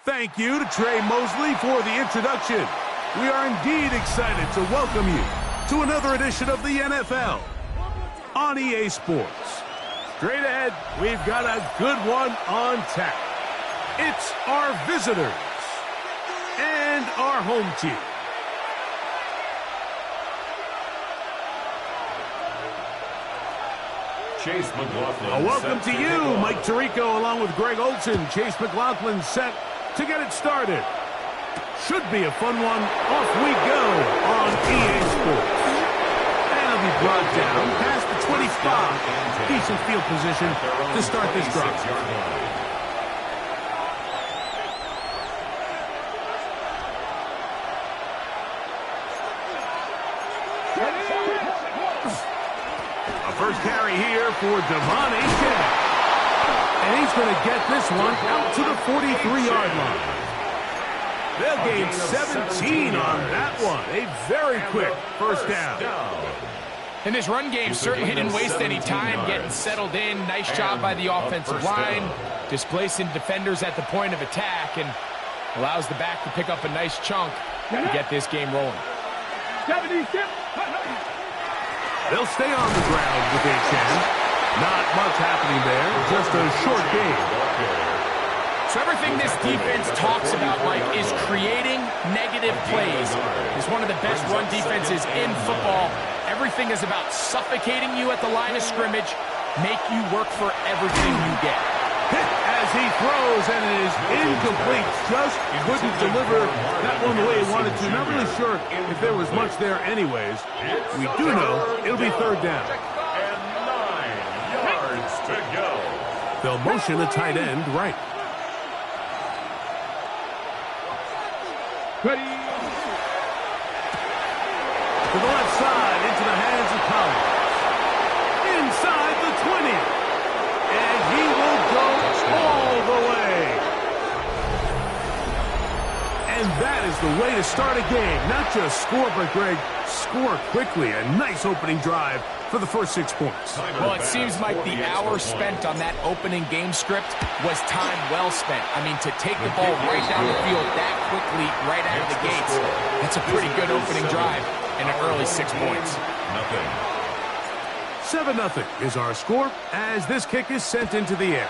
Thank you to Trey Mosley for the introduction. We are indeed excited to welcome you to another edition of the NFL on EA Sports. Straight ahead, we've got a good one on tap. It's our visitors and our home team. Chase McLaughlin. Welcome to you, Mike Tirico, along with Greg Olson. Chase McLaughlin set to get it started. Should be a fun one. Off we go on EA Sports. And it'll be brought down past the 25. Decent field position to start this drive. A first carry here for Devon Achane. And he's going to get this one out to the 43-yard line. They'll gain 17 on that one. A very quick first down. And this run game certainly didn't waste any time getting settled in. Nice job by the offensive line, displacing defenders at the point of attack, and allows the back to pick up a nice chunk to get this game rolling. They'll stay on the ground with Achane. Not much happening there, just a short game. So everything this defense talks about, Mike, is creating negative plays. It's one of the best run defenses in football. Everything is about suffocating you at the line of scrimmage, make you work for everything you get. Hit as he throws, and it is incomplete. Just couldn't deliver that one the way he wanted to. Not really sure if there was much there anyways. We do know it'll be third down. To go. They'll motion the tight end right. Ready. To the left side, into the hands of Collins. Inside the 20. And he will go all the way. And that is the way to start a game. Not just score, but, Greg, score quickly. A nice opening drive for the first 6 points. Well, it seems like the hour spent on that opening game script was time well spent. I mean, to take the ball right down the field that quickly, right out of the gates, that's a pretty good opening drive and an early 6 points. 7-0 is our score as this kick is sent into the air.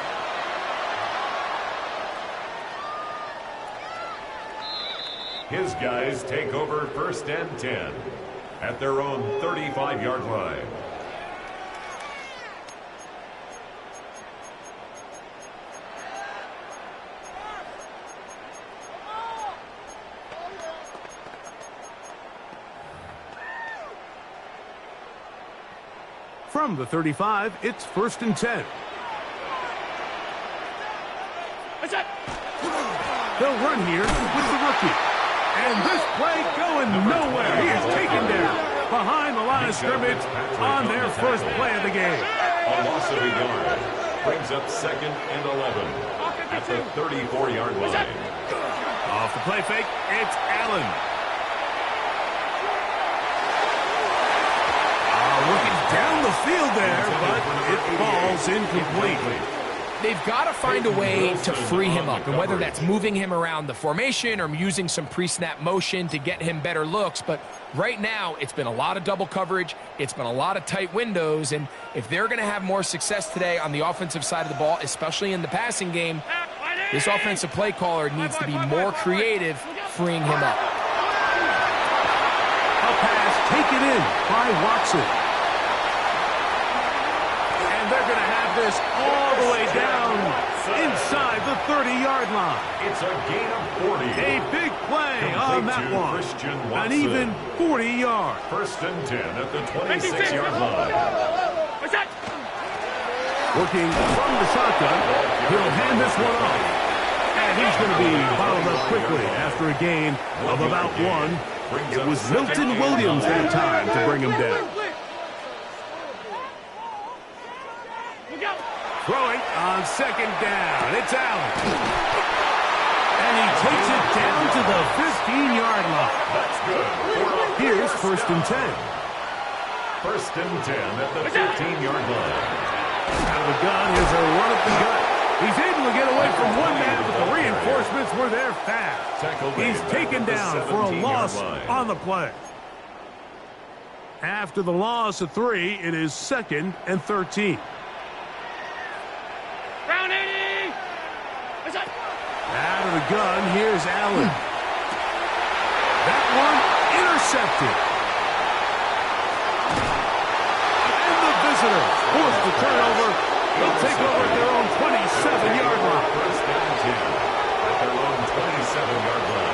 His guys take over 1st and 10 at their own 35-yard line. From the 35, it's 1st and 10. They'll run here with the rookie. And this play going nowhere. He is taken down behind the line of scrimmage on their first play of the game. A loss of a yard brings up 2nd and 11 at the 34-yard line. Off the play fake, it's Allen. Looking down the field there, but it falls incomplete. They've got to find a way to free him up, and whether that's moving him around the formation or using some pre-snap motion to get him better looks. But right now, it's been a lot of double coverage. It's been a lot of tight windows, and if they're going to have more success today on the offensive side of the ball, especially in the passing game, this offensive play caller needs to be more creative, freeing him up. A pass taken in by Watson. And they're going to have this all the way down inside the 30-yard line. It's a gain of 40. A big play on that one. An even 40 yards. First and 10 at the 26-yard line. Working from the shotgun, he'll hand this one off. And he's going to be bottled up quickly after a gain of about 1. It was Milton Williams that time to bring him down. Throwing on second down. It's Allen. And he takes it down to the 15-yard line. That's good. Here's first and 10. First and 10 at the 15-yard line. Out of the gun, here's a run up the gut. He's able to get away from one man, but the reinforcements were there fast. He's taken down for a loss on the play. After the loss of 3, it is second and 13. Out of the gun, here's Allen. That one intercepted. And the visitors forced the turnover. They'll take over at their own 27-yard line. First and 10 at their own 27-yard line.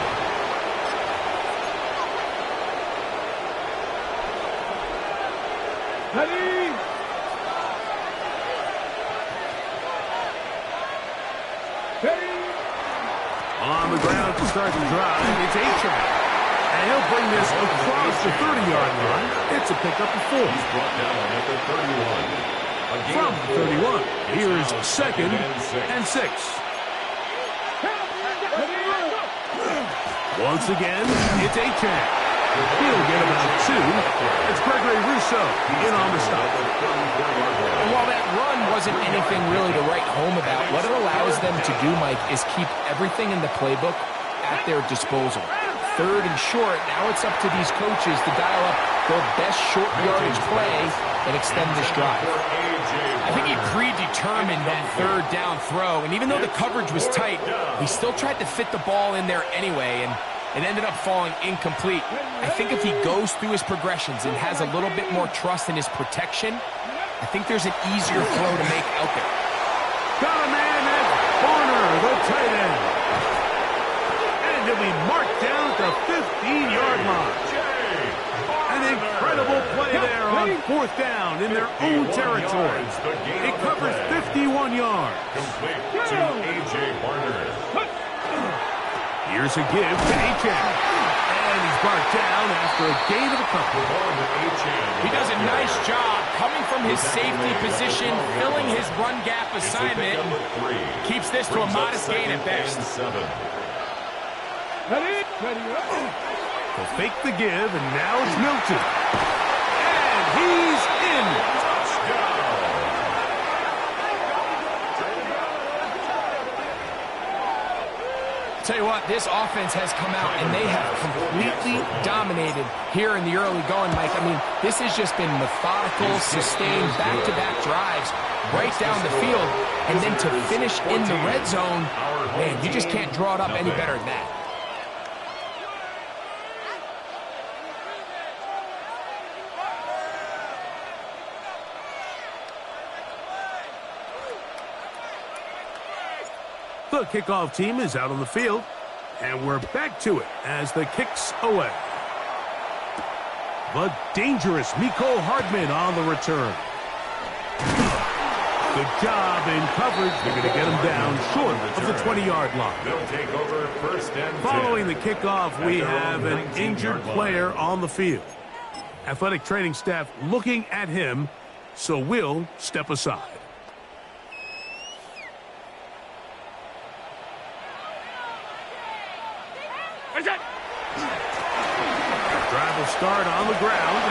On the ground to start the drive, it's Achane. And he'll bring this across the 30-yard line. It's a pickup of 4. He's brought down at the 31. From the 31, here's second and 6. Once again, it's Achane. He'll get about 2. It's Gregory Rousseau in on the stop. And while that run wasn't anything really to write home about, what it allows them to do, Mike, is keep everything in the playbook at their disposal. Third and short, now it's up to these coaches to dial up their best short yardage play and extend this drive. I think he predetermined that third down throw, and even though the coverage was tight, he still tried to fit the ball in there anyway, and it ended up falling incomplete. I think if he goes through his progressions and has a little bit more trust in his protection, I think there's an easier throw to make out there. Got a man at corner, the tight end. And he'll be marked down at the 15-yard line. An incredible play there on fourth down in their own territory. It covers 51 yards. Complete to A.J. Barner. Here's a give to Achane. And he's brought down after a gain of a couple. He does a nice job coming from his safety position, filling his run gap assignment, and keeps this to a modest gain at best. They'll fake the give, and now it's Milton. And he's in. Tell you what, this offense has come out and they have completely dominated here in the early going, Mike. I mean, this has just been methodical, sustained, back-to-back drives right down the field. And then to finish in the red zone, man, you just can't draw it up any better than that. The kickoff team is out on the field, and we're back to it as the kick's away. The dangerous Mecole Hardman on the return. Good job in coverage. They're going to get him down short of the 20-yard line. They'll take over first and 10. Following the kickoff, we have an injured player on the field. Athletic training staff looking at him, so we'll step aside. Drive will start on the ground,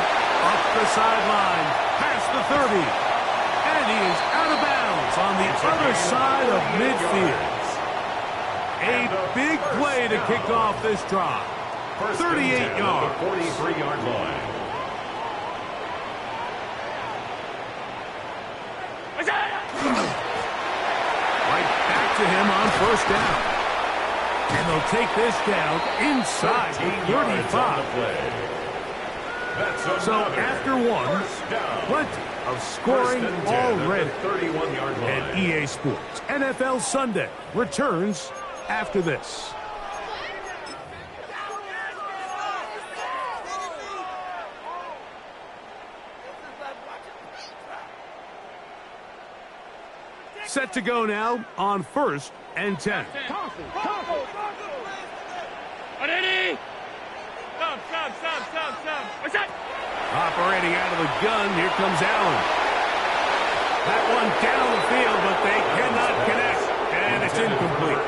up the sideline, past the 30, and he is out of bounds on the other side of midfield. A big play to kick off this drive. 38 yards. 43-yard line. Right back to him on first down. And they'll take this down inside the 35. So after one, plenty of scoring already. And EA Sports NFL Sunday returns after this. Set to go now on 1st and 10. Operating out of the gun, here comes Allen. That one down the field, but they cannot connect, and it's incomplete.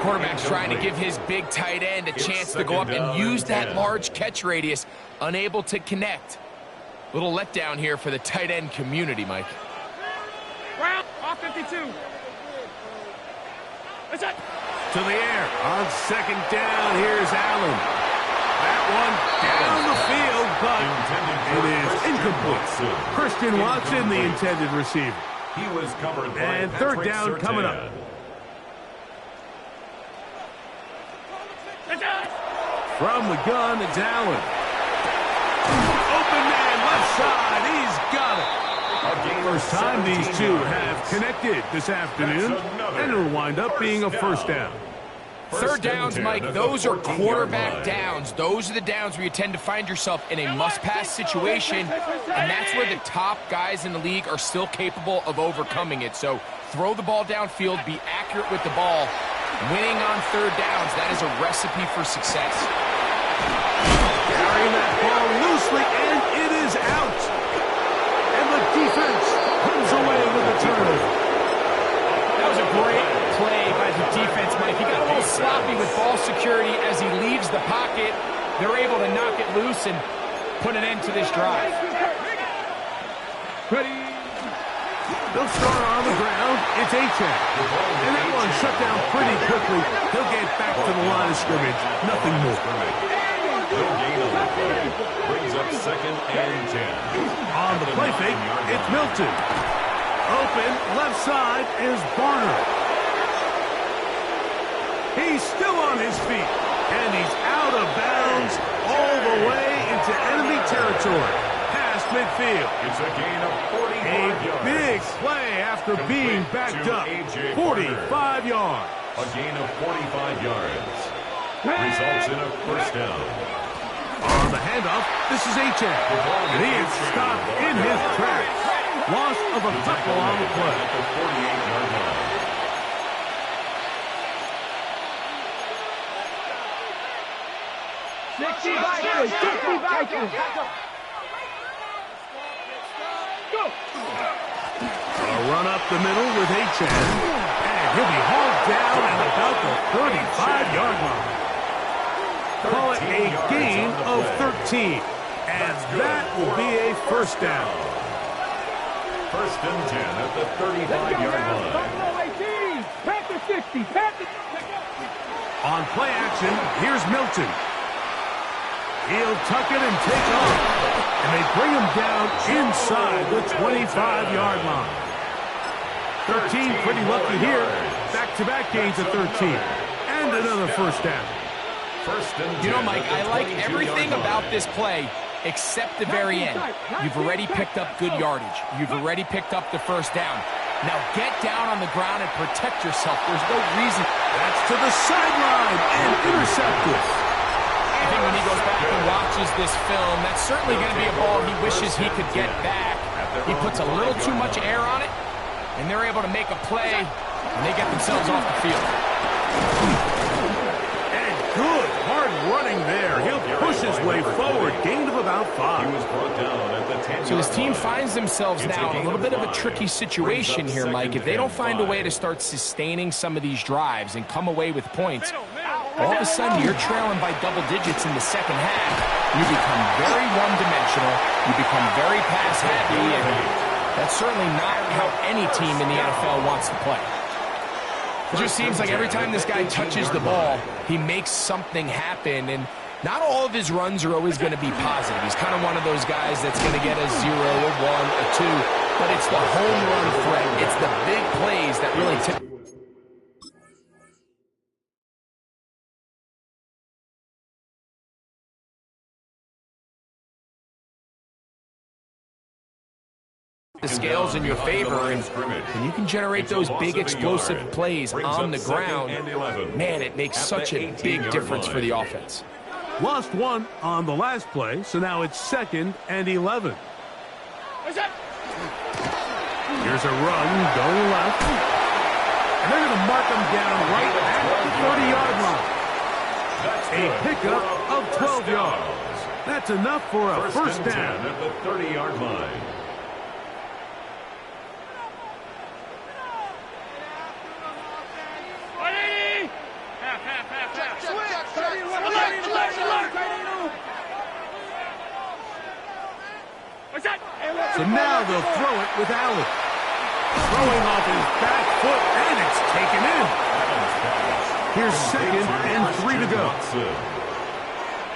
Quarterback's trying to give his big tight end a chance to go up and use that large catch radius, unable to connect. Little letdown here for the tight end community, Mike. Round off 52. What's that? To the air on 2nd down. Here's Allen. That one down the field, but it is incomplete. Christian Watson, the intended receiver. He was covered by and 3rd down coming up. From the gun, it's Allen. Open man, left side. He's got it. First time these two have connected this afternoon, and it'll wind up being a 1st down. 3rd downs, Mike, those are quarterback downs. Those are the downs where you tend to find yourself in a must-pass situation, and that's where the top guys in the league are still capable of overcoming it. So throw the ball downfield, be accurate with the ball. Winning on 3rd downs, that is a recipe for success. Carrying that ball loosely, and it is out. And the defense comes away with a turnover. That was a great play by the defense, Mike. He got a little sloppy with ball security as he leaves the pocket. They're able to knock it loose and put an end to this drive. Ready? They'll start on the ground. It's Achane. And that one shut down pretty quickly. He'll get back to the line of scrimmage. Nothing more. No gain on the play. Brings up 2nd and 10. On the play fake, it's Milton. Open, left side is Barner. He's still on his feet, and he's out of bounds all the way into enemy territory, past midfield. It's a gain of 45 yards. A big play after being backed up. 45 yards. A gain of 45 yards. Results in a 1st down. On the handoff, this is Achane. And he is stopped in his tracks. Loss of a couple on the play. At the 48-yard line. A run up the middle with Achane. And he'll be hauled down at about the 35-yard line. Call it a gain of 13. And that will be a 1st down. 1st and 10 at the 35-yard line. On play action, here's Milton. He'll tuck it and take off. And they bring him down inside the 25-yard line. 13, pretty lucky here. Back-to-back gains of 13. And another 1st down. 1st and 10. You know, Mike, I like everything about this play except the very end. You've already picked up good yardage. You've already picked up the 1st down. Now get down on the ground and protect yourself. There's no reason. That's to the sideline and intercepted. I think when he goes back and watches this film, that's certainly going to be a ball he wishes he could get back. He puts a little too much air on it, and they're able to make a play, and they get themselves off the field. And good hard running there. He'll push his way forward. Gain of about 5. He was brought down at the 10-yard line. So this team finds themselves now in a little bit of a tricky situation here, Mike. If they don't find a way to start sustaining some of these drives and come away with points, all of a sudden you're trailing by double digits in the 2nd half. You become very one-dimensional. You become very pass-happy, and that's certainly not how any team in the NFL wants to play. It just seems like every time this guy touches the ball, he makes something happen, and not all of his runs are always going to be positive. He's kind of one of those guys that's going to get a 0, a 1, a 2, but it's the home run threat. It's the big plays that really tip the scales in your favor, and when you can generate those big explosive plays on the ground, man, it makes such a big difference for the offense. Lost one on the last play, so now it's 2nd and 11. Here's a run going left. And they're going to mark them down right at the 30-yard line. A pickup of 12 yards. That's enough for a first down at the 30-yard line. So now they'll throw it with Allen. Throwing off his back foot, and it's taken in. Here's 2nd and 3 to go.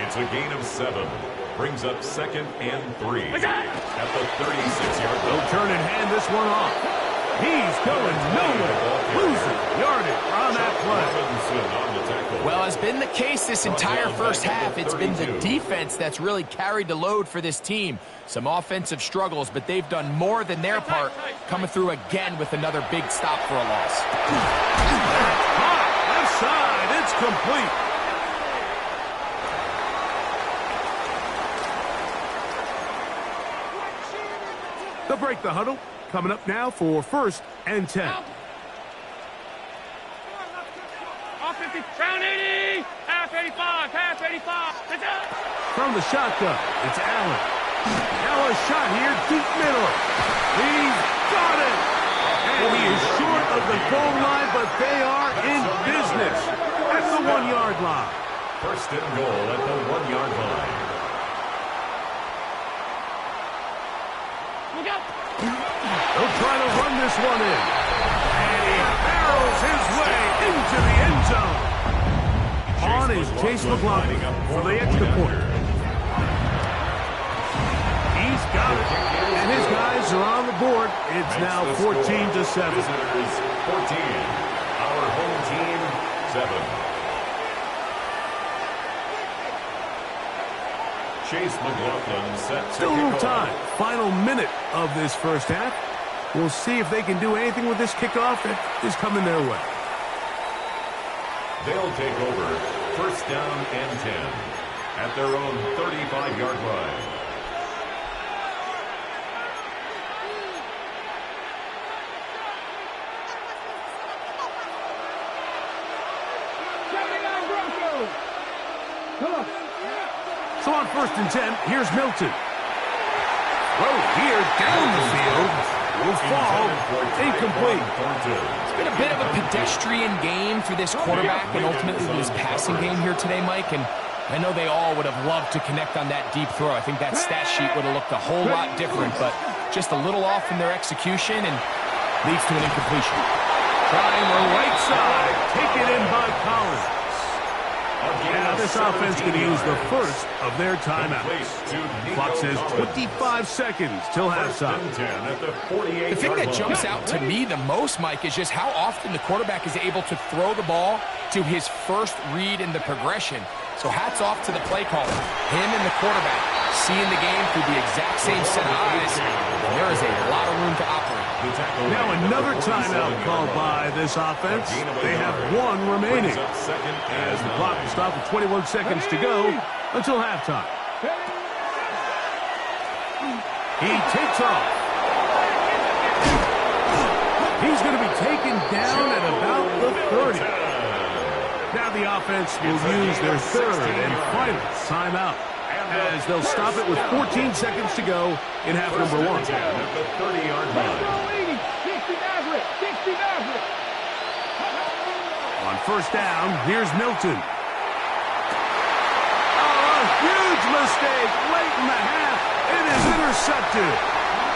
It's a gain of 7. Brings up 2nd and 3. At the 36-yard line. They'll turn and hand this one off. He's going nowhere. Losing yardage on that play. Well, as been the case this entire first half, it's been the defense that's really carried the load for this team. Some offensive struggles, but they've done more than their part, coming through again with another big stop for a loss. Hot left side, it's complete. They'll break the huddle. Coming up now for 1st and 10. Round 80, half 85, half 85. From the shotgun, it's Allen. Now a shot here, deep middle. He's got it. And he is short of the goal line, but they are in business at the 1-yard line. 1st and goal at the 1-yard line. Look out. They'll try to run this one in. And he barrels his way into the end zone. On is Chase McLaughlin for the extra point. He's got it. And his guys are on the board. It's now 14-7. Visitors 14. Our home team 7. Chase McLaughlin set to Still a little kick time. off. Final minute of this first half. We'll see if they can do anything with this kickoff that is coming their way. They'll take over 1st down and 10 at their own 35-yard line. So on 1st and 10, here's Milton. Throw here down the field. Will fall. Incomplete. It's been a bit of a pedestrian game for this quarterback and ultimately this passing game here today, Mike. And I know they all would have loved to connect on that deep throw. I think that stat sheet would have looked a whole lot different, but just a little off in their execution and leads to an incompletion. Trying the right side. Taken in by Collins. Now this offense going to use the first of their timeouts. Clock says 25 seconds till halftime. The thing that jumps out to me the most, Mike, is just how often the quarterback is able to throw the ball to his first read in the progression. So hats off to the play caller. Him and the quarterback seeing the game through the exact same set of eyes. And there is a lot of room to operate. Now another timeout called by this offense. They have 1 remaining. As the clock will stop with 21 seconds to go until halftime. He takes off. He's going to be taken down at about the 30. Now the offense will use their 3rd and final timeout, as they'll stop it with 14 seconds to go in half number 1. At the 30-yard line. On 1st down, here's Milton. Oh, a huge mistake late in the half. It is intercepted.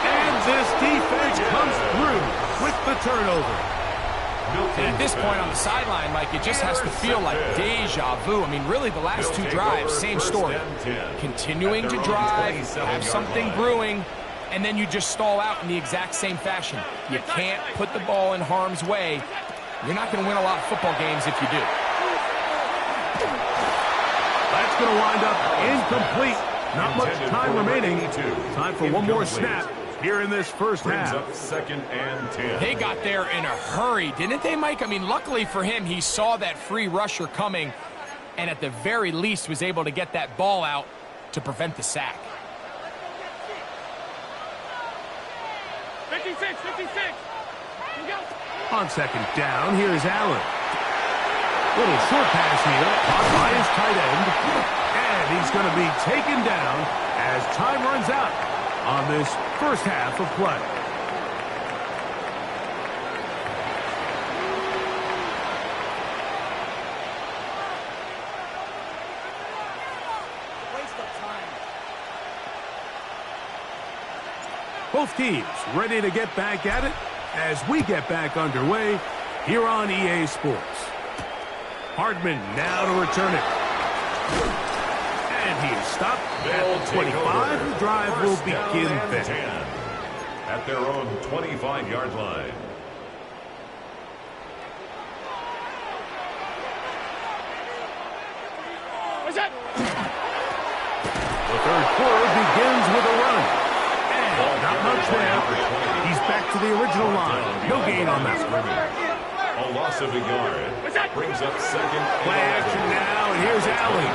And this defense comes through with the turnover. And at this point on the sideline, Mike, it just has to feel like deja vu. I mean, really, the last 2 drives, same story. Continuing to drive, have something brewing, and then you just stall out in the exact same fashion. You can't put the ball in harm's way. You're not going to win a lot of football games if you do. That's going to wind up incomplete. Not much time remaining. Time for one more snap. here in this first Brings half. up 2nd and 10. They got there in a hurry, didn't they, Mike? I mean, luckily for him, he saw that free rusher coming and at the very least was able to get that ball out to prevent the sack. 56, 56. Here we go. On 2nd down, here's Allen. Little short pass here, caught by his tight end. And he's going to be taken down as time runs out on this first half of play. Both teams ready to get back at it as we get back underway here on EA Sports. Hardman now to return it. And he is stopped at 25. The drive will begin then. 10 at their own 25-yard line. What's that? The third quarter begins with a run. And not much there. He's back to the original line. No gain on that one. A loss of a yard. Brings up 2nd. Play action now, and here's Allen.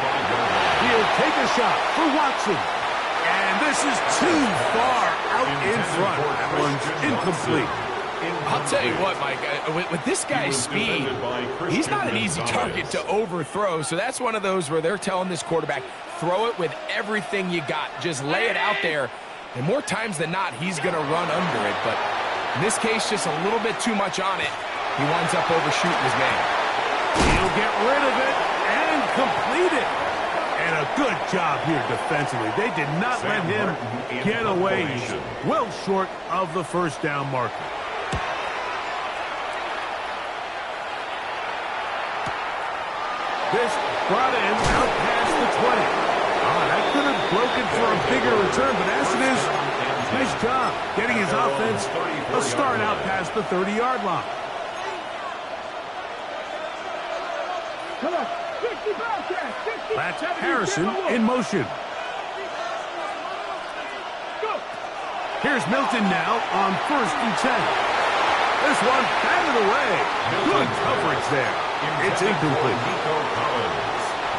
He'll take a shot for Watson. And this is too far out in front. That one's incomplete. I'll tell you what, Mike, with this guy's speed, he's not an easy target to overthrow. So that's one of those where they're telling this quarterback, throw it with everything you got. Just lay it out there. And more times than not, he's going to run under it. But in this case, just a little bit too much on it. He winds up overshooting his man. He'll get rid of it and complete it. And a good job here defensively. They did not let him get away. He's well short of the first down marker. This brought in out past the 20. That could have broken for a bigger return, but as it is, nice job getting his offense a start out past the 30-yard line. That's Harrison in motion. Here's Milton now on 1st and 10. This one batted away. Good coverage there. It's incomplete.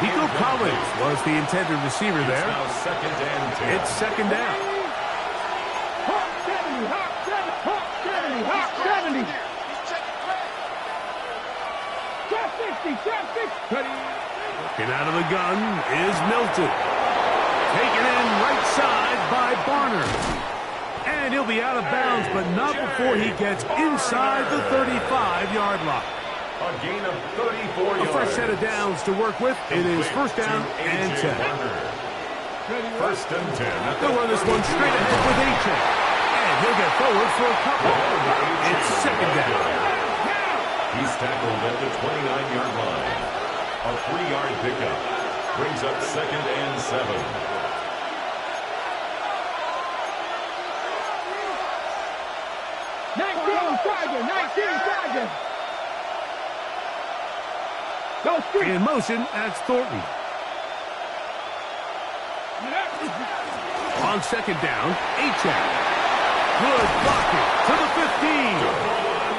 Nico Collins was the intended receiver there. It's now 2nd and 10. It's 2nd down. Hawk 70, Hawk 70, Hawk 70. Trap 60, trap 60. Looking out of the gun is Milton. Taken in right side by Barner. And he'll be out of bounds, but not before he gets inside the 35-yard line. A gain of 34 yards. A fresh set of downs to work with. It is 1st down and 10. 1st and 10. They'll run this one straight ahead with H. And he'll get forward for a couple. It's 2nd down. He's tackled at the 29-yard line. A 3-yard pickup. Brings up 2nd and 7. In motion, that's Thornton. On 2nd down, Achak. Good blocking to the 15.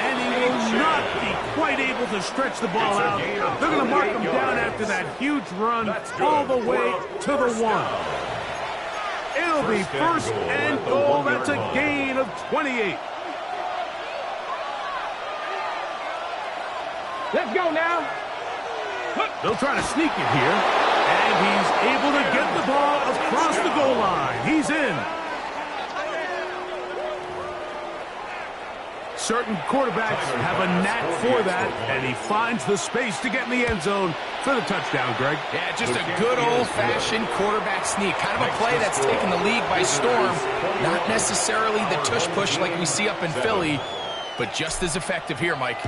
And he will not be quite able to stretch the ball out. They're going to mark him down after that huge run all the way to the 1. It'll be 1st and goal. That's a gain of 28. Let's go now. They'll try to sneak it here. And he's able to get the ball across the goal line. He's in. Certain quarterbacks have a knack for that, and he finds the space to get in the end zone for the touchdown, Greg. Yeah, just a good old-fashioned quarterback sneak. Kind of a play that's taken the league by storm. Not necessarily the tush-push like we see up in Philly, but just as effective here, Mike.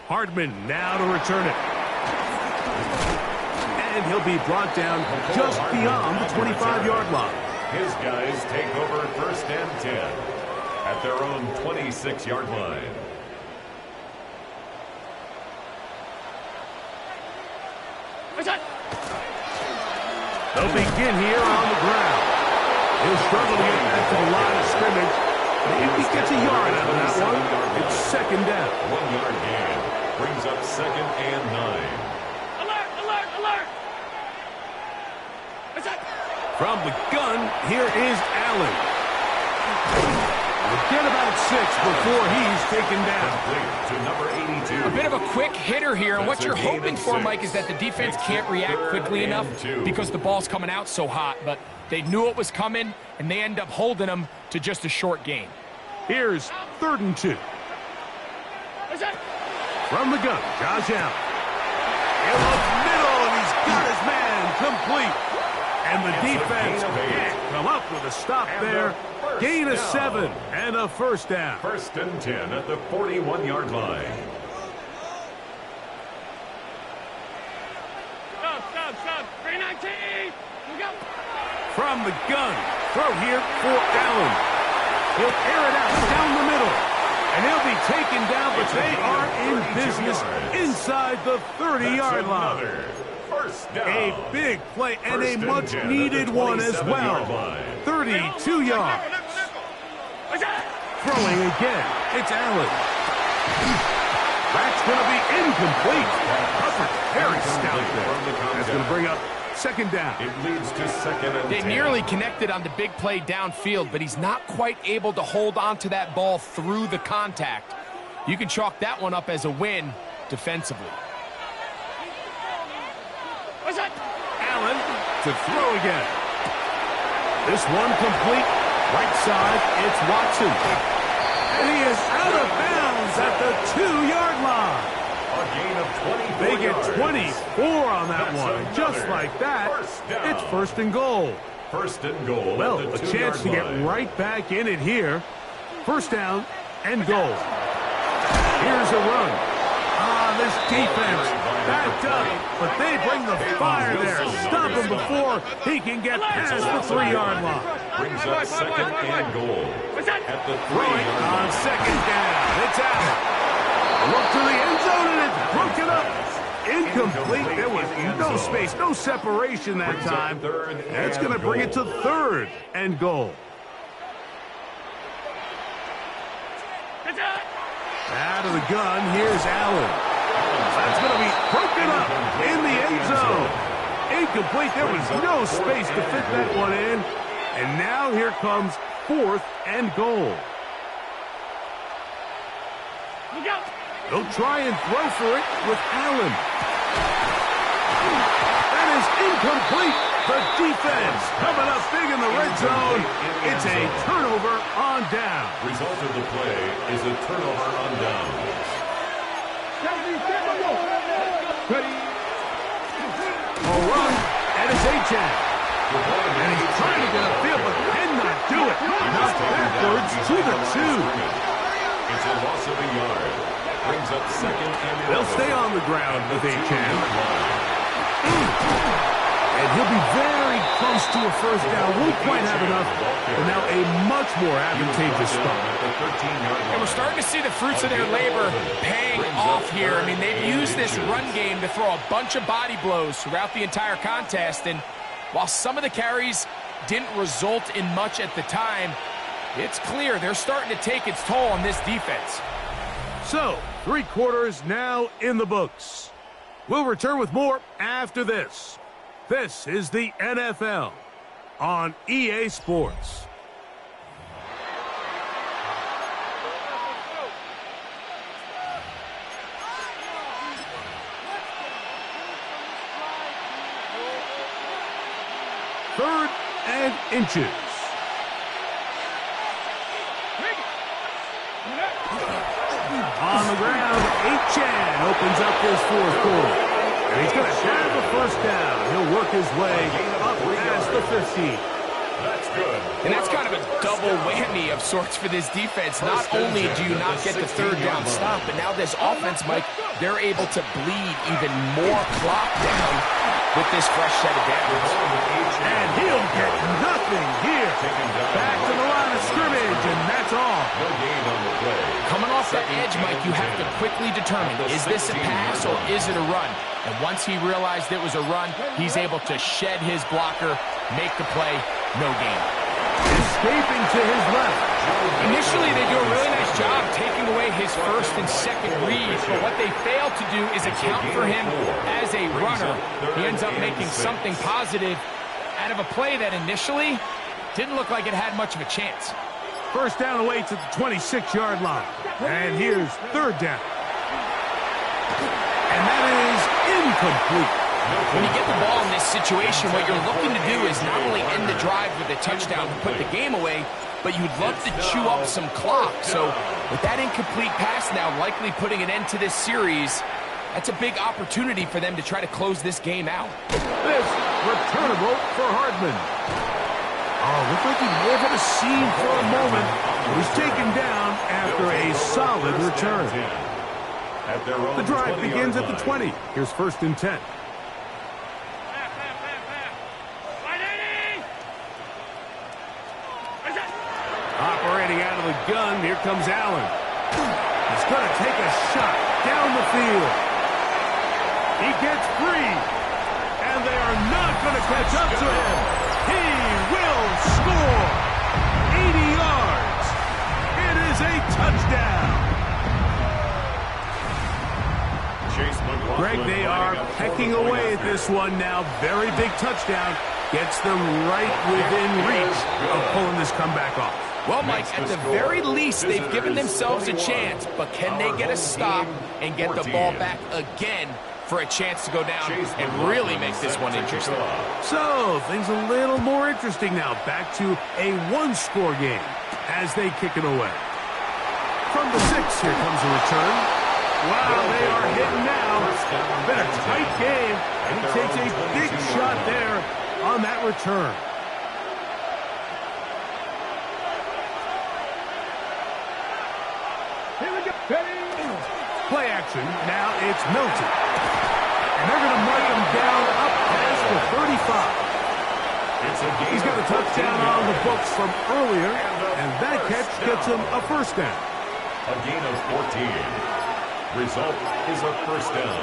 Hardman now to return it. And he'll be brought down just beyond the 25-yard line. His guys take over 1st and 10 at their own 26-yard line. They'll begin here on the ground. He'll struggle to get back to the line of scrimmage. Maybe he gets a yard out of that one. It's second down. 1 yard gain. Brings up second and 9. Alert, alert, alert. What's that? From the gun, here is Allen. We'll get about 6 before he's taken down. Complete to number 82. A bit of a quick hitter here, and what you're hoping for, Mike, is that the defense can't react quickly enough because the ball's coming out so hot, but they knew it was coming, and they end up holding them to just a short gain. Here's 3rd and 2. What's that? From the gun, Josh Allen. In the middle, and he's got his man complete. And the defense can't come up with a stop there. Gain of 7 and a first down. 1st and 10 at the 41-yard line. Stop. 319. We go. From the gun, throw here for Allen. He'll air it out down the middle. And he'll be taken down, but they are in business inside the 30-yard line. First down. A big play and a much-needed one as well. 32 yards. Throwing again. It's Allen. That's going to be incomplete. Very stout there. That's going to bring up second down. It leads to second and They 10. nearly connected on the big play downfield, but he's not quite able to hold on to that ball through the contact. You can chalk that one up as a win defensively. What's that? Allen to throw again. This one complete. Right side, it's Watson. And he is out of bounds at the 2-yard line. A gain of 24 They get yards. 24 on that That's one. And just another like that, first down. it's 1st and goal. 1st and goal Well, at a the 2-yard chance to get line. right back in it here. 1st down and goal. Here's a run. This defense backed up, but they bring the fire there. Stop him before he can get past the 3-yard line. Brings up second and goal at the Throwing 3-yard on line. second down. It's out. A look to the end zone, and it's broken up. Incomplete. There was no space, no separation that Brings up time. third That's and going to bring it to goal. 3rd and goal. Out of the gun, here's Allen. That's going to be broken up in the end zone. Incomplete. There was no space to fit that one in. And now here comes 4th and goal. They'll try and throw for it with Allen. That is incomplete. The defense coming up big in the red zone. It's a turnover on down. Result of the play is a turnover on down. A run, and it's Achan. And he's trying to get upfield, but cannot do it. Knocked backwards to the 2. It's a loss of a yard. Brings up second and 11. They'll stay on the ground with Achan. And he'll be very close to a first down. Won't quite have enough, but now a much more advantageous spot. And we're starting to see the fruits of their labor paying off here. I mean, they've used this run game to throw a bunch of body blows throughout the entire contest. And while some of the carries didn't result in much at the time, it's clear they're starting to take its toll on this defense. So, 3 quarters now in the books. We'll return with more after this. This is the NFL on EA Sports. Third and inches. On the ground, Achan opens up this 4th quarter. And he's going to have a first down. He'll work his way up past the 15. That's good. And that's kind of a double whammy of sorts for this defense. Not only do you not get the 3rd down stop, but now this offense, Mike, they're able to bleed even more clock down with this fresh set of downs. And he'll get nothing here. Back to the line of scrimmage, and that's all. No gain on the play. Coming off that edge, Mike, you have to quickly determine, is this a pass or is it a run? And once he realized it was a run, he's able to shed his blocker, make the play, no gain. Escaping to his left. Initially, they do a really nice job taking away his first and second reads, but what they fail to do is account for him as a runner. He ends up making something positive out of a play that initially didn't look like it had much of a chance. First down away to the 26-yard line. And here's third down. And that is incomplete. When you get the ball in this situation, what you're looking to do is not only end the drive with a touchdown to put the game away, but you'd love to chew up some clock. So with that incomplete pass now likely putting an end to this series, that's a big opportunity for them to try to close this game out. This returnable for Hardman. Oh, looked like he may have had a seam for a moment. He was taken down after a solid return. The drive begins at the 20. Here's first and 10. Operating out of the gun, here comes Allen. He's going to take a shot down the field. He gets free, and they are not going to catch up to him. He will score 80 yards. It is a touchdown. Greg, they are pecking away at this one now. Very big touchdown. Gets them right within reach of pulling this comeback off. Well, Mike, at the very least, they've given themselves a chance, but can they get a stop and get the ball back again for a chance to go down and really make this one interesting? So, things a little more interesting now. Back to a one-score game as they kick it away. From the 6, here comes a return. Wow, they are hitting now. Been a tight game, and he takes a big shot there on that return. Play action. Now it's Milton. And they're going to mark him down up past the 35. He's got a touchdown on the books from earlier, and that catch gets him a first down. A gain of 14. Result is a first down.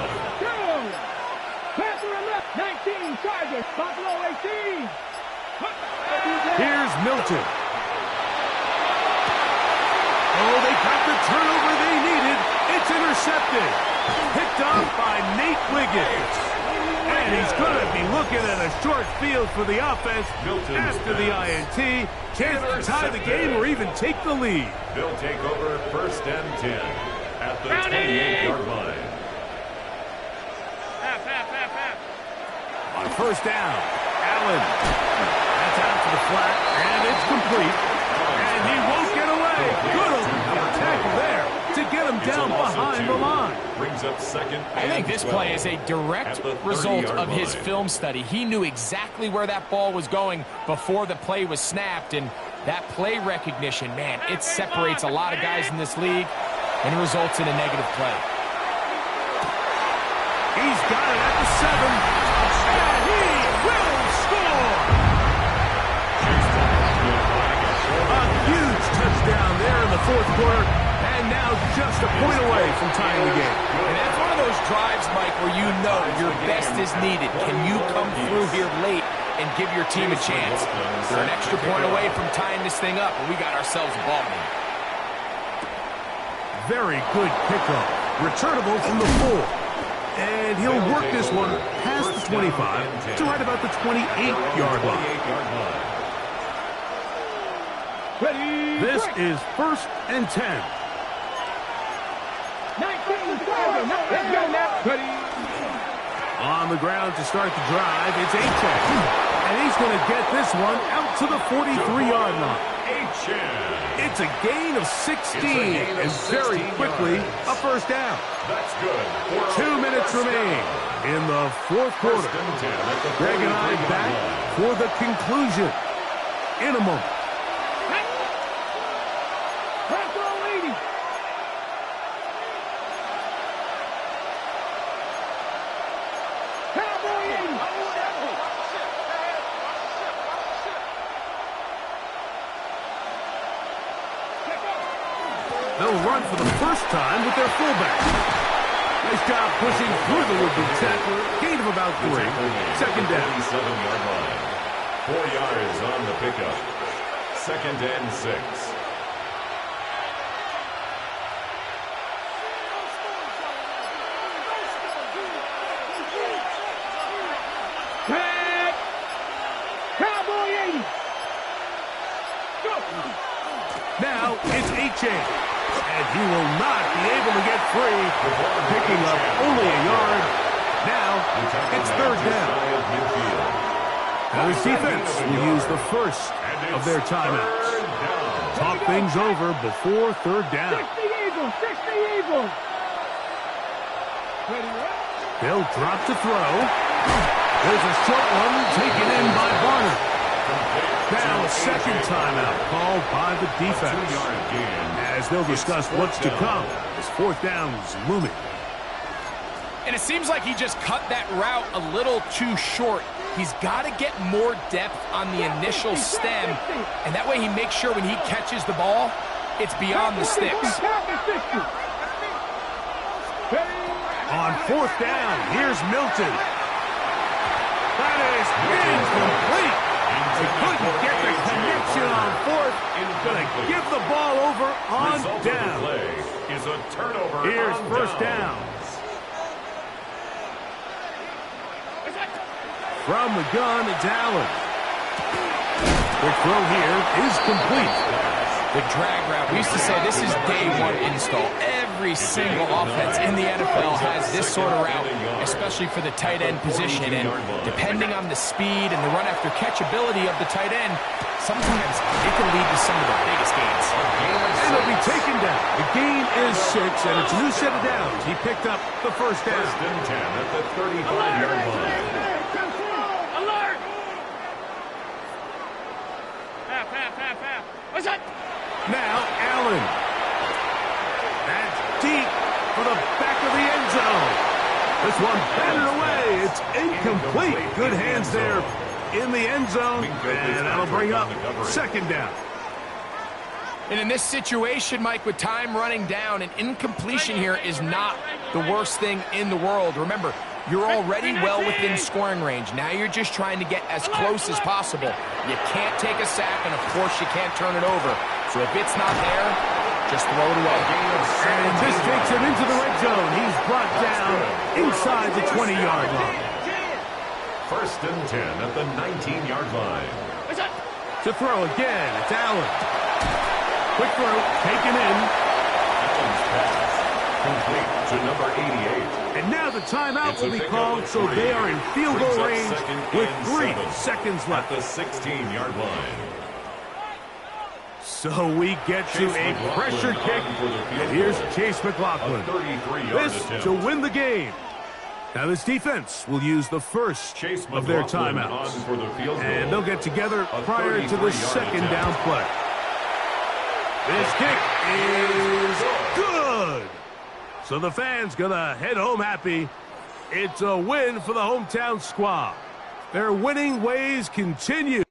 Passer left, 19, Chargers, Buffalo 18. Here's Milton. Oh, they got the turnover they needed. It's intercepted. Picked off by Nate Wiggins. And he's going to be looking at a short field for the offense after the INT. Chance to tie the game or even take the lead. They'll take over first and 10 at the 28-yard line. On first down, Allen. That's out to the flat, and it's complete. And he won't get away. Good open tackle there to get him down behind the line. Brings up second. I think this play is a direct result of his film study. He knew exactly where that ball was going before the play was snapped, and that play recognition, man, it separates a lot of guys in this league and results in a negative play. He's got it at the 7, and he will score! A huge touchdown there in the fourth quarter, and now just a point away from tying the game. And that's one of those drives, Mike, where you know your best is needed. Can you come through here late and give your team a chance? They're an extra point away from tying this thing up, and we got ourselves a ball game. Very good pickup. Returnable from the 4. And he'll work this one past the 25 to right about the 28-yard line. This is first and 10. On the ground to start the drive, it's Achane. And he's going to get this one out to the 43-yard line. It's a gain of 16, and very quickly a first down. That's good. 2 minutes remain in the fourth quarter. Greg and I back for the conclusion in a moment. They'll run for the first time with their fullback. Nice job pushing through the would-be tackler. Gain of about 3. Second down. 37-yard line. 4 yards on the pickup. Second and 6. Pat! Cowboy 80! Go! Now it's H.A. And he will not be able to get free, picking up only a yard. Now it's third down. Now his defense will use the first of their timeouts. Talk things over before third down. 60 Eagles! 60 Eagles! Ready, They'll drop to throw. There's a short one taken in by Barner. Now a second timeout called by the defense. As they'll discuss what's to come as fourth down is looming. And it seems like he just cut that route a little too short. He's got to get more depth on the initial stem, and that way he makes sure when he catches the ball, it's beyond the sticks. On fourth down, here's Milton. That is incomplete. They couldn't get the connection on fourth. Going to give the ball over on down. Is a turnover. Here's on first down. From the gun, it's Allen. The throw here is complete. The drag route, we used to say this is day one install. Every single offense in the NFL has this sort of route, especially for the tight end position. And depending on the speed and the run after catch ability of the tight end, sometimes it can lead to some of the biggest gains. And it'll be taken down. The gain is 6, and it's a new set of downs. He picked up the first down. First and 10 at the 35-yard line. Alert! Half. What's that? Now Allen. That's deep for the back of the end zone. This one batted away. It's incomplete. Good hands there in the end zone, and that'll bring up second down. And in this situation, Mike, with time running down, an incompletion here is not the worst thing in the world. Remember, you're already well within scoring range. Now you're just trying to get as close as possible. You can't take a sack, and of course you can't turn it over. So if it's not there, just throw it away. And this takes him into the red zone. He's brought down inside the 20-yard line. First and 10 at the 19-yard line. To throw again, it's Allen. Quick throw, taken in. Allen's pass complete to number 88. And now the timeout will be called, so they are in field goal range with 3 seconds left. At the 16-yard line. So we get to a pressure kick, and here's Chase McLaughlin. This to win the game. Now this defense will use the first of their timeouts, and they'll get together prior to the second down play. This kick is good. So the fans gonna head home happy. It's a win for the hometown squad. Their winning ways continue.